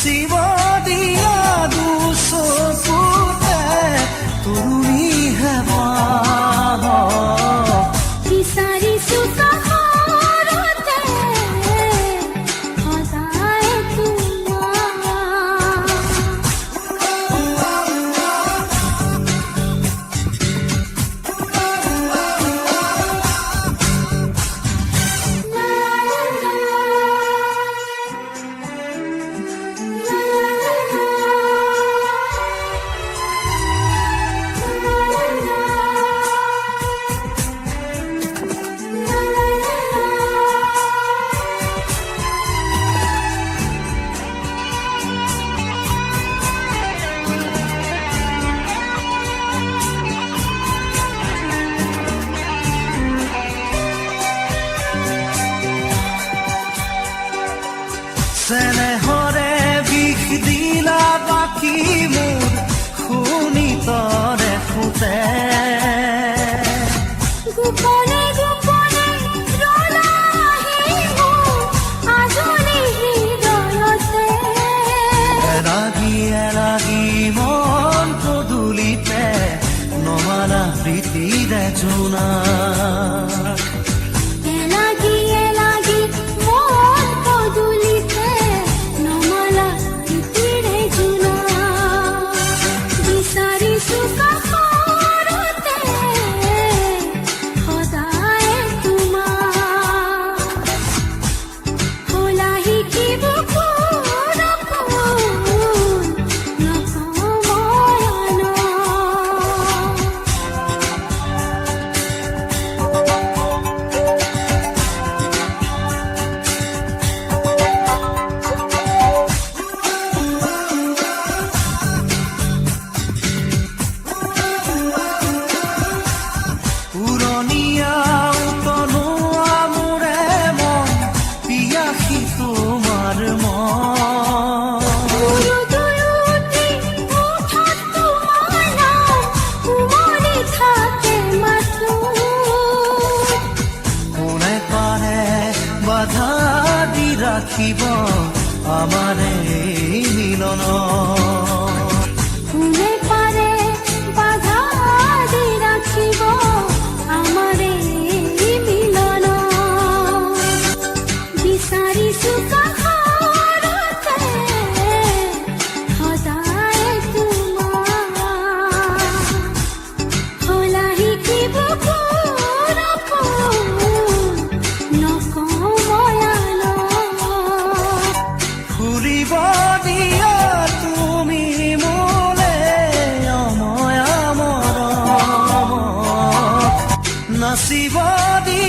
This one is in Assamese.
নাচিব দিয়া দুচকুতে তুমিহে পাহ বিচাৰিছো কাষৰতে সদায় চেনেহৰে বিষ দিলা বাকী মোৰ শুনি তৰে ফুটে গোপনে গোপনে ৰলাহিব আজলি হৃদয়তে এলাগি এলাগি মন পদূলিতে নমালা প্ৰীতিৰে জোনা এলাগি এলাগি মন পদূলিতে নমালা প্ৰীতিৰে জোনা বিচাৰিছো কাষৰতে সদায় তোমাৰ খোলা শিকিব কোন নকওঁ মই পুৰণীয়া উতলোৱা মোৰে মন পিয়াসী তোমাৰ মন দুয়োটি মুঠত তোমাৰ নাম উমলি থাকে মাথো কোনে পাৰে বাধা দি ৰাখিব আমাৰ এই মিলন কোনে পাৰে বাধা দি ৰাখিব আমাৰ এই মিলন বিচাৰিছো কাষৰতে সদায় তোমাৰ খোলা শিকিব কোন নকওঁ মই ফুৰিব দিয়া তুমি মোলে অময়া মৰম নাচিব দিয়া